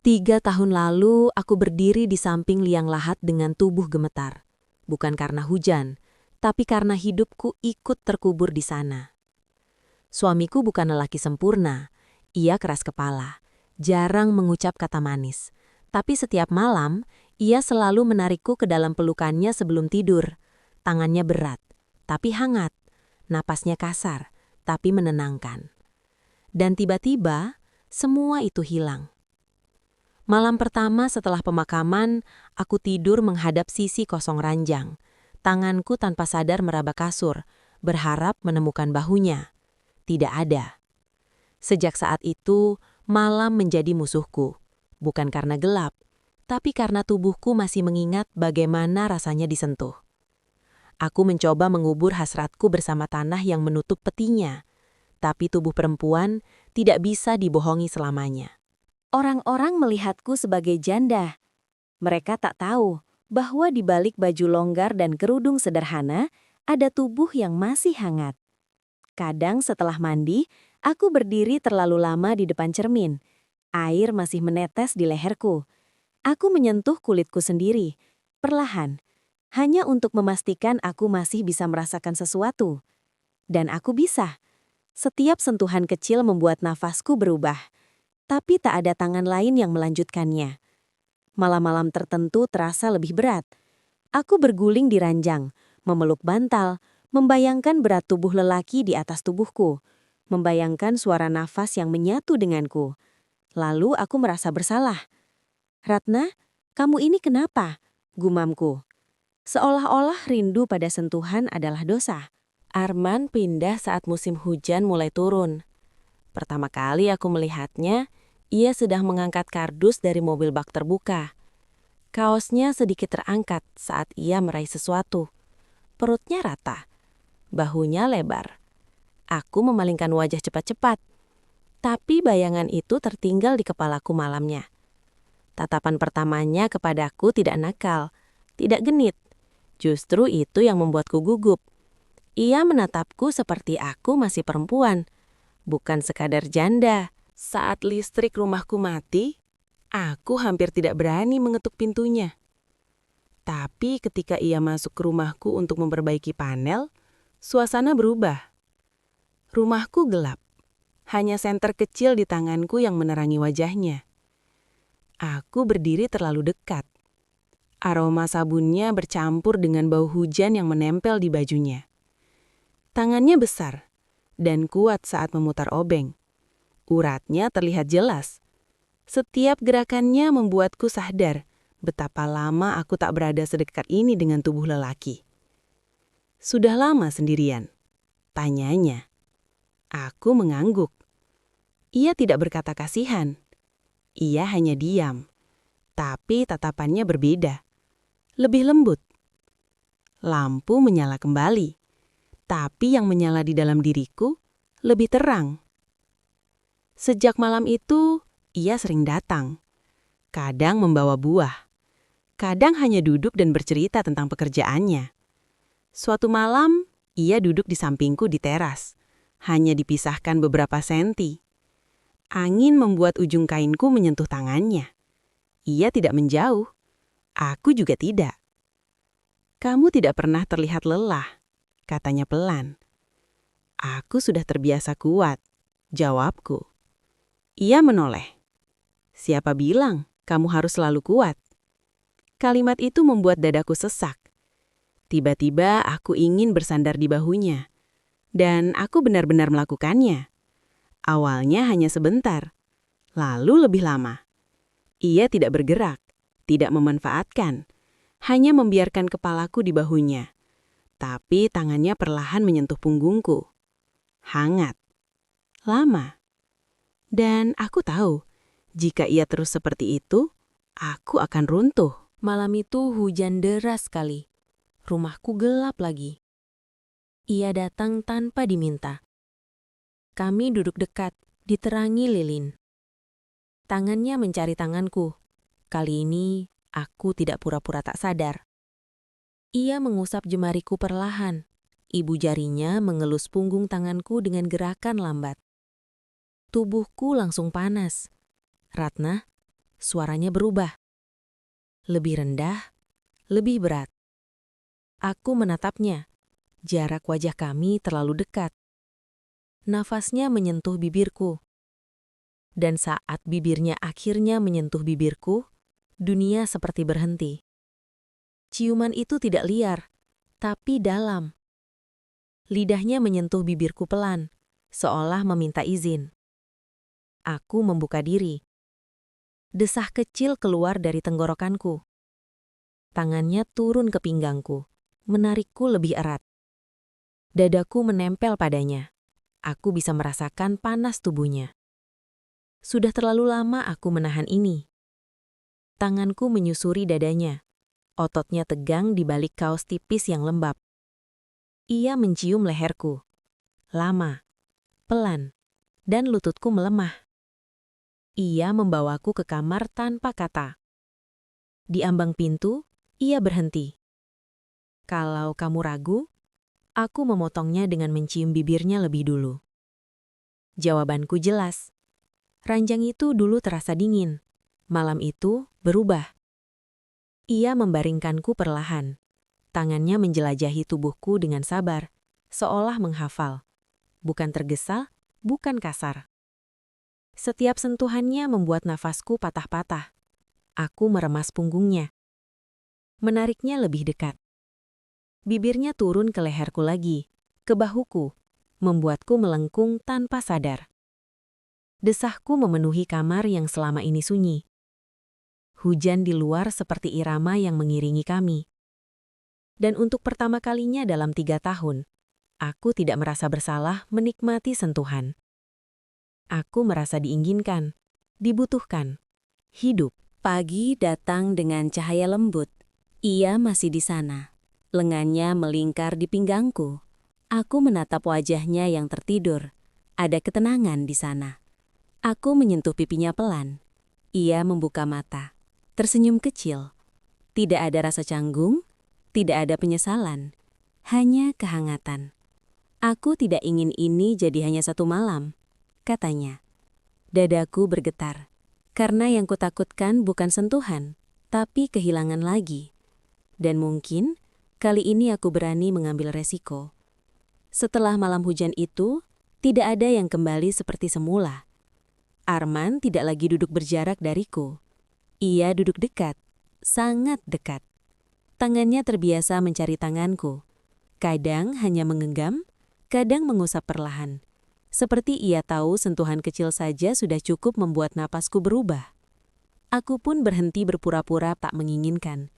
3 tahun lalu, aku berdiri di samping liang lahat dengan tubuh gemetar. Bukan karena hujan, tapi karena hidupku ikut terkubur di sana. Suamiku bukan lelaki sempurna. Ia keras kepala, jarang mengucap kata manis. Tapi setiap malam, ia selalu menarikku ke dalam pelukannya sebelum tidur. Tangannya berat, tapi hangat. Napasnya kasar, tapi menenangkan. Dan tiba-tiba, semua itu hilang. Malam pertama setelah pemakaman, aku tidur menghadap sisi kosong ranjang. Tanganku tanpa sadar meraba kasur, berharap menemukan bahunya. Tidak ada. Sejak saat itu, malam menjadi musuhku. Bukan karena gelap, tapi karena tubuhku masih mengingat bagaimana rasanya disentuh. Aku mencoba mengubur hasratku bersama tanah yang menutup petinya. Tapi tubuh perempuan tidak bisa dibohongi selamanya. Orang-orang melihatku sebagai janda. Mereka tak tahu bahwa di balik baju longgar dan kerudung sederhana, ada tubuh yang masih hangat. Kadang setelah mandi, aku berdiri terlalu lama di depan cermin. Air masih menetes di leherku. Aku menyentuh kulitku sendiri, perlahan, hanya untuk memastikan aku masih bisa merasakan sesuatu. Dan aku bisa. Setiap sentuhan kecil membuat nafasku berubah. Tapi tak ada tangan lain yang melanjutkannya. Malam-malam tertentu terasa lebih berat. Aku berguling di ranjang, memeluk bantal, membayangkan berat tubuh lelaki di atas tubuhku, membayangkan suara nafas yang menyatu denganku. Lalu aku merasa bersalah. "Ratna, kamu ini kenapa?" gumamku. Seolah-olah rindu pada sentuhan adalah dosa. Arman pindah saat musim hujan mulai turun. Pertama kali aku melihatnya, ia sedang mengangkat kardus dari mobil bak terbuka. Kaosnya sedikit terangkat saat ia meraih sesuatu. Perutnya rata, bahunya lebar. Aku memalingkan wajah cepat-cepat. Tapi bayangan itu tertinggal di kepalaku malamnya. Tatapan pertamanya kepadaku tidak nakal, tidak genit. Justru itu yang membuatku gugup. Ia menatapku seperti aku masih perempuan, bukan sekadar janda. Saat listrik rumahku mati, aku hampir tidak berani mengetuk pintunya. Tapi ketika ia masuk ke rumahku untuk memperbaiki panel, suasana berubah. Rumahku gelap. Hanya senter kecil di tanganku yang menerangi wajahnya. Aku berdiri terlalu dekat. Aroma sabunnya bercampur dengan bau hujan yang menempel di bajunya. Tangannya besar dan kuat saat memutar obeng. Uratnya terlihat jelas. Setiap gerakannya membuatku sadar betapa lama aku tak berada sedekat ini dengan tubuh lelaki. "Sudah lama sendirian?" tanyanya. Aku mengangguk. Ia tidak berkata kasihan. Ia hanya diam. Tapi tatapannya berbeda. Lebih lembut. Lampu menyala kembali. Tapi yang menyala di dalam diriku lebih terang. Sejak malam itu, ia sering datang. Kadang membawa buah. Kadang hanya duduk dan bercerita tentang pekerjaannya. Suatu malam, ia duduk di sampingku di teras. Hanya dipisahkan beberapa senti. Angin membuat ujung kainku menyentuh tangannya. Ia tidak menjauh. Aku juga tidak. "Kamu tidak pernah terlihat lelah," katanya pelan. "Aku sudah terbiasa kuat," jawabku. Ia menoleh. "Siapa bilang kamu harus selalu kuat?" Kalimat itu membuat dadaku sesak. Tiba-tiba aku ingin bersandar di bahunya. Dan aku benar-benar melakukannya. Awalnya hanya sebentar, lalu lebih lama. Ia tidak bergerak, tidak memanfaatkan, hanya membiarkan kepalaku di bahunya. Tapi tangannya perlahan menyentuh punggungku. Hangat. Lama. Dan aku tahu, jika ia terus seperti itu, aku akan runtuh. Malam itu hujan deras sekali. Rumahku gelap lagi. Ia datang tanpa diminta. Kami duduk dekat, diterangi lilin. Tangannya mencari tanganku. Kali ini, aku tidak pura-pura tak sadar. Ia mengusap jemariku perlahan. Ibu jarinya mengelus punggung tanganku dengan gerakan lambat. Tubuhku langsung panas. "Ratna, suaranya berubah. Lebih rendah, lebih berat. Aku menatapnya. Jarak wajah kami terlalu dekat. Nafasnya menyentuh bibirku. Dan saat bibirnya akhirnya menyentuh bibirku, dunia seperti berhenti. Ciuman itu tidak liar, tapi dalam. Lidahnya menyentuh bibirku pelan, seolah meminta izin. Aku membuka diri. Desah kecil keluar dari tenggorokanku. Tangannya turun ke pinggangku, menarikku lebih erat. Dadaku menempel padanya. Aku bisa merasakan panas tubuhnya. Sudah terlalu lama aku menahan ini. Tanganku menyusuri dadanya. Ototnya tegang di balik kaos tipis yang lembab. Ia mencium leherku. Lama, pelan, dan lututku melemah. Ia membawaku ke kamar tanpa kata. Di ambang pintu, ia berhenti. Kalau kamu ragu, aku memotongnya dengan mencium bibirnya lebih dulu. Jawabanku jelas. Ranjang itu dulu terasa dingin. Malam itu berubah. Ia membaringkanku perlahan. Tangannya menjelajahi tubuhku dengan sabar, seolah menghafal. Bukan tergesa, bukan kasar. Setiap sentuhannya membuat nafasku patah-patah. Aku meremas punggungnya. Menariknya lebih dekat. Bibirnya turun ke leherku lagi, ke bahuku, membuatku melengkung tanpa sadar. Desahku memenuhi kamar yang selama ini sunyi. Hujan di luar seperti irama yang mengiringi kami. Dan untuk pertama kalinya dalam 3 tahun, aku tidak merasa bersalah menikmati sentuhan. Aku merasa diinginkan, dibutuhkan, hidup. Pagi datang dengan cahaya lembut. Ia masih di sana. Lengannya melingkar di pinggangku. Aku menatap wajahnya yang tertidur. Ada ketenangan di sana. Aku menyentuh pipinya pelan. Ia membuka mata. Tersenyum kecil. Tidak ada rasa canggung, tidak ada penyesalan. Hanya kehangatan. Aku tidak ingin ini jadi hanya satu malam, katanya. Dadaku bergetar. Karena yang kutakutkan bukan sentuhan, tapi kehilangan lagi. Dan mungkin, kali ini aku berani mengambil resiko. Setelah malam hujan itu, tidak ada yang kembali seperti semula. Arman tidak lagi duduk berjarak dariku. Ia duduk dekat, sangat dekat. Tangannya terbiasa mencari tanganku. Kadang hanya menggenggam, kadang mengusap perlahan. Seperti ia tahu sentuhan kecil saja sudah cukup membuat napasku berubah. Aku pun berhenti berpura-pura tak menginginkan.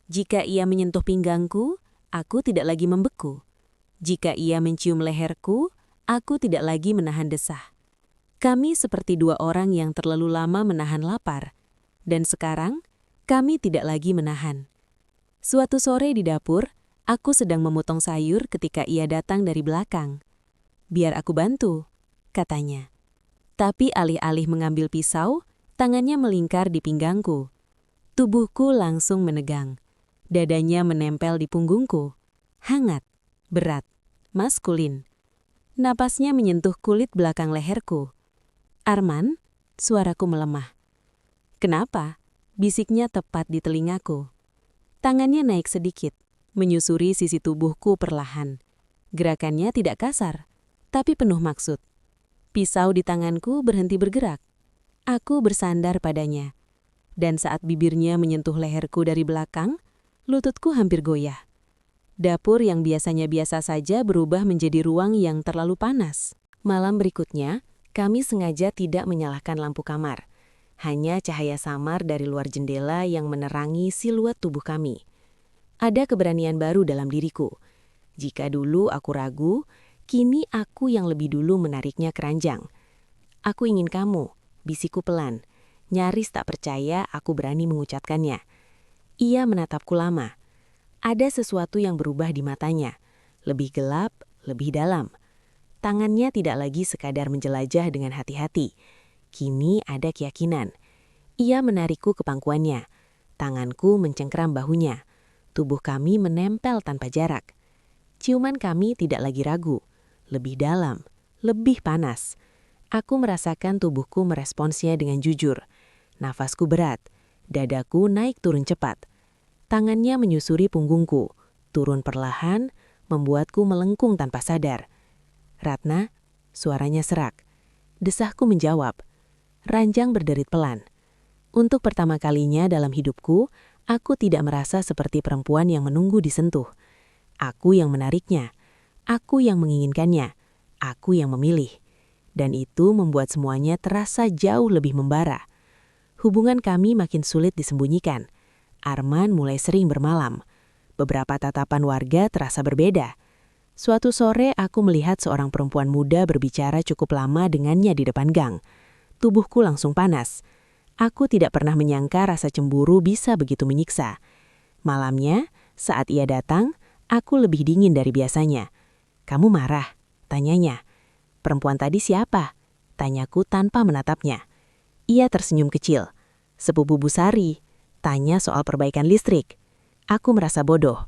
Jika ia menyentuh pinggangku, aku tidak lagi membeku. Jika ia mencium leherku, aku tidak lagi menahan desah. Kami seperti dua orang yang terlalu lama menahan lapar. Dan sekarang, kami tidak lagi menahan. Suatu sore di dapur, aku sedang memotong sayur ketika ia datang dari belakang. Biar aku bantu, katanya. Tapi alih-alih mengambil pisau, tangannya melingkar di pinggangku. Tubuhku langsung menegang. Dadanya menempel di punggungku. Hangat, berat, maskulin. Napasnya menyentuh kulit belakang leherku. Arman, suaraku melemah. Kenapa? Bisiknya tepat di telingaku. Tangannya naik sedikit, menyusuri sisi tubuhku perlahan. Gerakannya tidak kasar, tapi penuh maksud. Pisau di tanganku berhenti bergerak. Aku bersandar padanya. Dan saat bibirnya menyentuh leherku dari belakang, lututku hampir goyah. Dapur yang biasanya biasa saja berubah menjadi ruang yang terlalu panas. Malam berikutnya, kami sengaja tidak menyalakan lampu kamar. Hanya cahaya samar dari luar jendela yang menerangi siluet tubuh kami. Ada keberanian baru dalam diriku. Jika dulu aku ragu, kini aku yang lebih dulu menariknya keranjang. Aku ingin kamu, bisikku pelan. Nyaris tak percaya aku berani mengucapkannya. Ia menatapku lama. Ada sesuatu yang berubah di matanya. Lebih gelap, lebih dalam. Tangannya tidak lagi sekadar menjelajah dengan hati-hati. Kini ada keyakinan. Ia menarikku ke pangkuannya. Tanganku mencengkeram bahunya. Tubuh kami menempel tanpa jarak. Ciuman kami tidak lagi ragu. Lebih dalam, lebih panas. Aku merasakan tubuhku meresponsnya dengan jujur. Nafasku berat, dadaku naik turun cepat. Tangannya menyusuri punggungku, turun perlahan, membuatku melengkung tanpa sadar. "Ratna," suaranya serak. Desahku menjawab. Ranjang berderit pelan. Untuk pertama kalinya dalam hidupku, aku tidak merasa seperti perempuan yang menunggu disentuh. Aku yang menariknya, aku yang menginginkannya, aku yang memilih. Dan itu membuat semuanya terasa jauh lebih membara. Hubungan kami makin sulit disembunyikan. Arman mulai sering bermalam. Beberapa tatapan warga terasa berbeda. Suatu sore aku melihat seorang perempuan muda berbicara cukup lama dengannya di depan gang. Tubuhku langsung panas. Aku tidak pernah menyangka rasa cemburu bisa begitu menyiksa. Malamnya, saat ia datang, aku lebih dingin dari biasanya. "Kamu marah?" tanyanya. "Perempuan tadi siapa?" tanyaku tanpa menatapnya. Ia tersenyum kecil. "Sepupu Bu Sari, tanya soal perbaikan listrik." Aku merasa bodoh.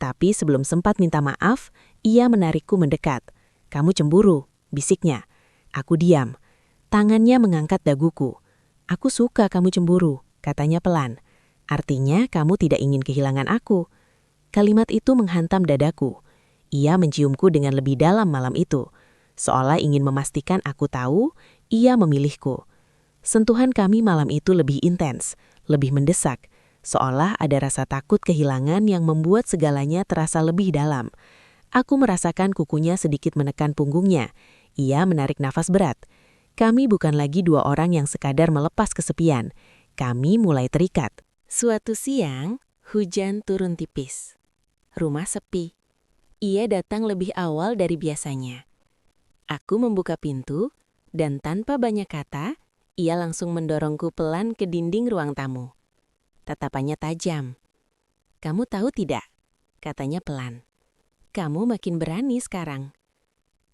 Tapi sebelum sempat minta maaf, ia menarikku mendekat. "Kamu cemburu," bisiknya. Aku diam. Tangannya mengangkat daguku. "Aku suka kamu cemburu," katanya pelan. "Artinya kamu tidak ingin kehilangan aku." Kalimat itu menghantam dadaku. Ia menciumku dengan lebih dalam malam itu. Seolah ingin memastikan aku tahu, ia memilihku. Sentuhan kami malam itu lebih intens, lebih mendesak, seolah ada rasa takut kehilangan yang membuat segalanya terasa lebih dalam. Aku merasakan kukunya sedikit menekan punggungnya. Ia menarik nafas berat. Kami bukan lagi dua orang yang sekadar melepas kesepian. Kami mulai terikat. Suatu siang, hujan turun tipis. Rumah sepi. Ia datang lebih awal dari biasanya. Aku membuka pintu, dan tanpa banyak kata, ia langsung mendorongku pelan ke dinding ruang tamu. Tatapannya tajam. "Kamu tahu tidak?" katanya pelan. "Kamu makin berani sekarang."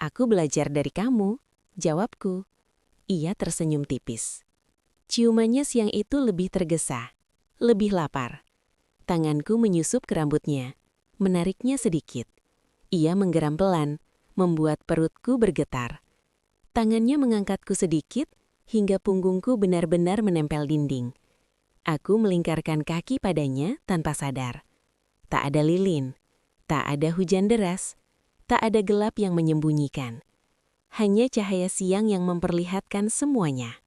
"Aku belajar dari kamu," jawabku. Ia tersenyum tipis. Ciumannya siang itu lebih tergesa, lebih lapar. Tanganku menyusup ke rambutnya, menariknya sedikit. Ia menggeram pelan, membuat perutku bergetar. Tangannya mengangkatku sedikit, hingga punggungku benar-benar menempel dinding. Aku melingkarkan kaki padanya tanpa sadar. Tak ada lilin, tak ada hujan deras, tak ada gelap yang menyembunyikan. Hanya cahaya siang yang memperlihatkan semuanya.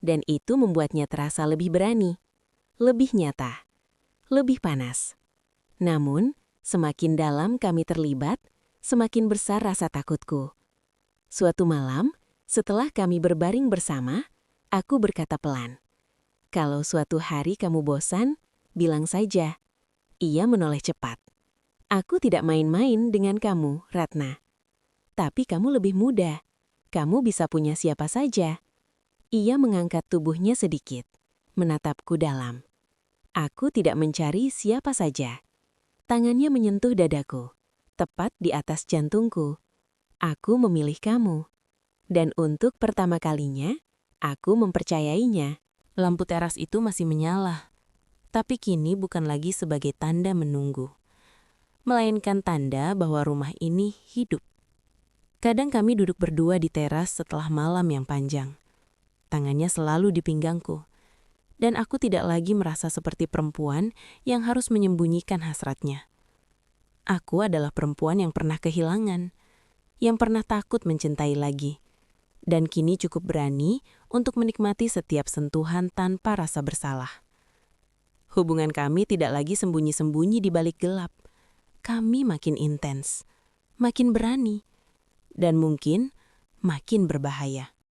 Dan itu membuatnya terasa lebih berani, lebih nyata, lebih panas. Namun, semakin dalam kami terlibat, semakin besar rasa takutku. Suatu malam, setelah kami berbaring bersama, aku berkata pelan, "Kalau suatu hari kamu bosan, bilang saja." Ia menoleh cepat. "Aku tidak main-main dengan kamu, Ratna. Tapi kamu lebih muda. Kamu bisa punya siapa saja." Ia mengangkat tubuhnya sedikit, menatapku dalam. Aku tidak mencari siapa saja. Tangannya menyentuh dadaku, tepat di atas jantungku. "Aku memilih kamu." Dan untuk pertama kalinya, aku mempercayainya. Lampu teras itu masih menyala, tapi kini bukan lagi sebagai tanda menunggu, melainkan tanda bahwa rumah ini hidup. Kadang kami duduk berdua di teras setelah malam yang panjang. Tangannya selalu di pinggangku, dan aku tidak lagi merasa seperti perempuan yang harus menyembunyikan hasratnya. Aku adalah perempuan yang pernah kehilangan, yang pernah takut mencintai lagi, dan kini cukup berani untuk menikmati setiap sentuhan tanpa rasa bersalah. Hubungan kami tidak lagi sembunyi-sembunyi di balik gelap. Kami makin intens, makin berani, dan mungkin makin berbahaya.